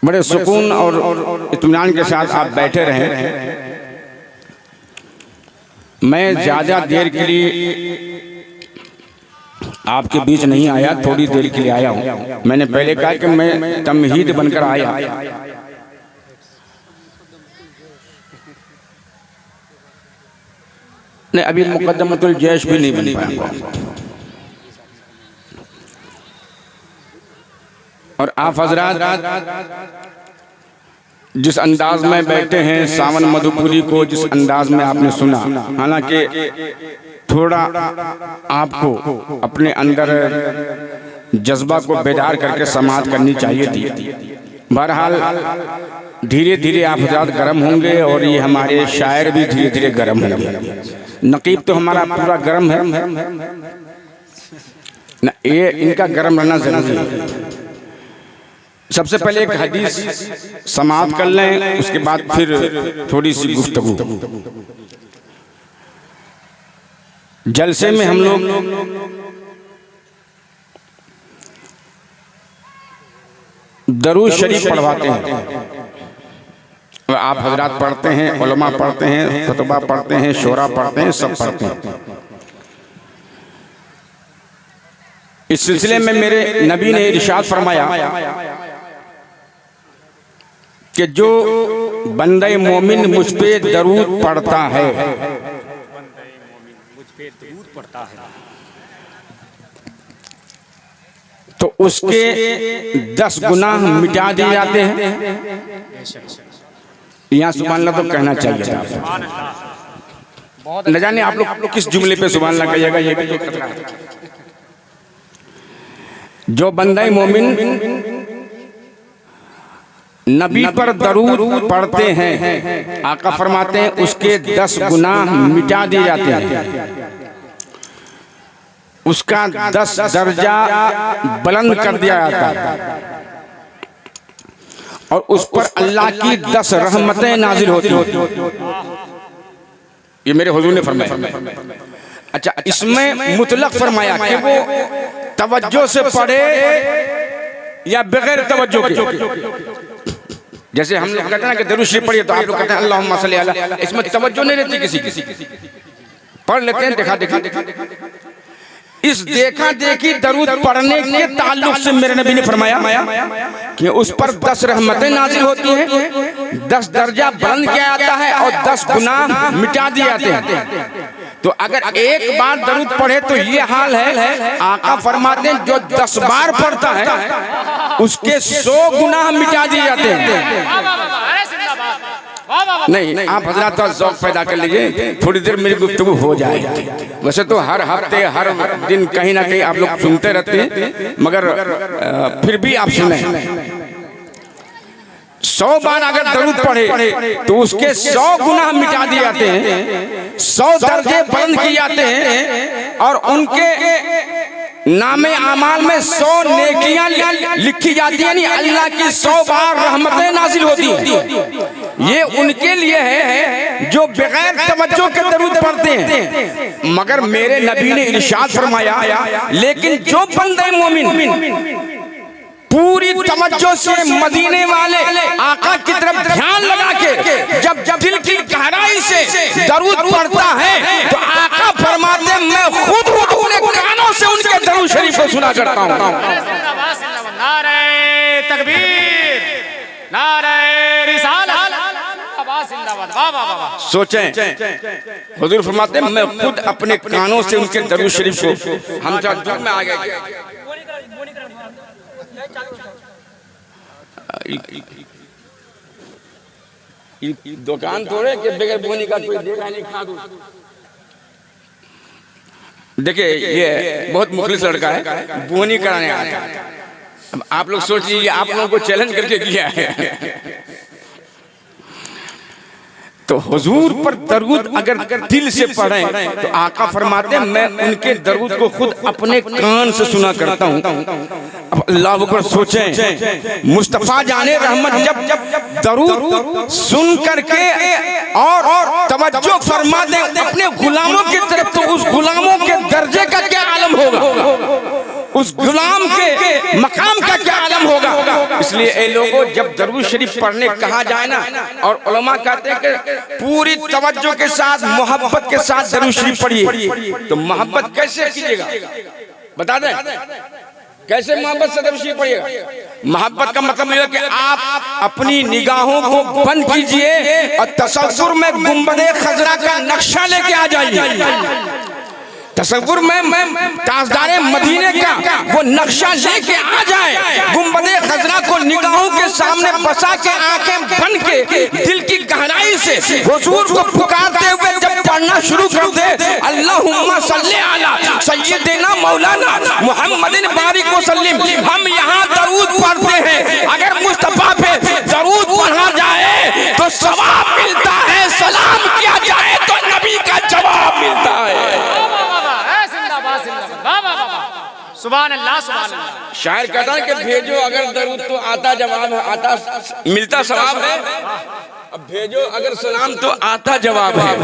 बड़े सुकून और इत्मीनान के साथ आप बैठे रहें। मैं ज़्यादा देर के लिए आपके बीच नहीं आया, थोड़ी देर के लिए आया हूँ। मैंने पहले कहा कि मैं तमहीद बनकर आया, नहीं अभी मुकद्दमतुल जैश भी नहीं बन पाया। और आप हजरात जिस अंदाज में बैठे हैं, सावन मधुपुरी को जिस अंदाज में आपने सुना, हालांकि थोड़ा आपको अपने अंदर जज्बा को बेदार करके समाअत करनी चाहिए थी। बहरहाल धीरे धीरे आप हजरात गर्म होंगे और ये हमारे शायर भी धीरे धीरे गर्म होंगे। नकीब तो हमारा पूरा गर्म है ना, ये इनका गर्म रहना जरूरी है। सबसे पहले एक हदीस समाअत कर लें, उसके बाद फिर थोड़ी सी गुफ्तगू। जलसे में हम लोग दरूद शरीफ पढ़वाते हैं, आप हजरात पढ़ते हैं, उलमा पढ़ते हैं, खुतबा पढ़ते हैं, शोरा पढ़ते हैं, सब पढ़ते हैं। इस सिलसिले में मेरे नबी ने इरशाद फरमाया कि जो बंदे मोमिन मुझ पे दरूद पढ़ता है, तो उसके 10 गुनाह मिटा दिए जाते हैं। यहाँ सुभान अल्लाह तो कहना चाहिए था, न जाने आप लोग किस जुमले पे सुभान अल्लाह कहिएगा, ये भी तो खतरा है। जो बंदे मोमिन नबी पर दरूद पढ़ते हैं, आका फरमाते हैं उसके 10 गुनाह मिटा दिए जाते हैं, उसका 10 दर्जा बुलंद कर दिया जाता है और उस पर अल्लाह की 10 रहमतें नाजिल होती हैं। ये मेरे हुजूर ने फरमाया। अच्छा, इसमें मुतलक फरमाया कि वो तवज्जो से पढ़े या बगैर तवज्जो के। जैसे हम लोग कहते हैं ना कि दरूद शरीफ पढ़िए, तो आप लोग कहते हैं अल्लाहुम्मा सल्ली अला, इसमें तवज्जो नहीं रहती किसी की, पढ़ लेते हैं देखा देखी। इस देखा देखी दरूद पढ़ने के ताल्लुक से मेरे नबी ने फरमाया कि उस पर 10 रहमतें नाजिल होती हैं, 10 दर्जा बुलंद किया जाता है और 10 गुनाह मिटा दिए जाते हैं। तो अगर एक बार दरूद पढ़े तो ये हाल है, आका फरमाते हैं जो 10 बार पढ़ता है उसके 100 गुनाह मिटा दिए जाते हैं। नहीं, आप हजरात का ज़ौक़ पैदा कर लीजिए, थोड़ी देर मेरी गुफ्तगू हो जाए। वैसे तो हर हफ्ते हर दिन कहीं ना कहीं आप लोग सुनते रहते हैं, मगर फिर भी आप सुने। 100 बार अगर दरूद पढ़े तो उसके 100 गुनाह मिटा दिए जाते हैं, 100 दर्जे बुलंद किए जाते हैं और उनके नामे आमाल में 100 नेकियां लिखी जाती है, यानी अल्लाह की 100 बार रहमतें नाजिल होती हैं। ये उनके लिए है जो बगैर तवज्जो के दरूद पढ़ते हैं। मगर मेरे नबी ने इरशाद फरमाया, लेकिन जो बंदे मोमिन पूरी तवज्जो से मदीने वाले आका की तरफ ध्यान लगा के जब दिल की गहराई से दरूद पढ़ता है, तो आका फरमाते हैं मैं खुद अपने कानों से उनके दरूद शरीफ को सुना करता हूँ। नारे तकबीर, नारे रिसालत, सोचें, हुजूर फरमाते हैं मैं खुद अपने कानों से उनके दरूद शरीफ को, हम दुख में आ गए। दुकान थोड़े के बगैर बोनी का कोई देगा नहीं, खा दो। देखिए ये बहुत मुखलिस लड़का है, बोनी कराने आया है। अब आप लोग सोच लीजिए, आप लोगों को चैलेंज करके किया है। तो हुजूर पर दरूद अगर दिल से पढ़ें तो आका फरमाते हैं मैं उनके दरूद को खुद अपने कान से सुना करता हूँ। अब अल्लाह पर सोचें, मुस्तफा जाने रहमत जब दरूद सुन करके और तवज्जो फरमा दें अपने गुलामों की तरफ, तो उस गुलामों के दर्जे का क्या आलम होगा। उस गुलाम के मकाम का क्या आलम होगा। इसलिए ए लोगों, जब दरूद शरीफ पढ़ने कहा जाए ना, और उलमा कहते हैं कि पूरी तवज्जो के साथ मोहब्बत के साथ दरूद शरीफ पढ़िए, तो मोहब्बत कैसे कीजिएगा बता दें, कैसे मोहब्बत से दरूद शरीफ पढ़िएगा। मोहब्बत का मतलब यह है कि आप अपनी निगाहों को बंद कीजिए और तसव्वुर में गुंबदे खजरा का नक्शा लेके आ जाइए। तसव्वुर में ताजदारे मदीने का वो नक्शा लेके आ जाए, गुंबदे खजरा को निगाहों के सामने बसा के आंखें बन के दिल की गहराई से हुजूर को पुकारते हुए जब पढ़ना शुरू कर दे, अल्लाहुम्मा सल्ली अला सय्यिदिना मौलाना मुहम्मदिन बारिक वसल्लिम, हम यहाँ दरूद पढ़ते हैं। अगर मुस्तफा पे दरूद पढ़ा जाए तो सवाब मिलता है, सलाम किया जाए तो नबी का जवाब मिलता है। सुभान अल्लाह, सुभान अल्लाह। शायर कहता है कि भेजो अगर दरूद तो आता जवाब है, आता मिलता सवाब है, अब भेजो अगर सलाम तो आता जवाब है।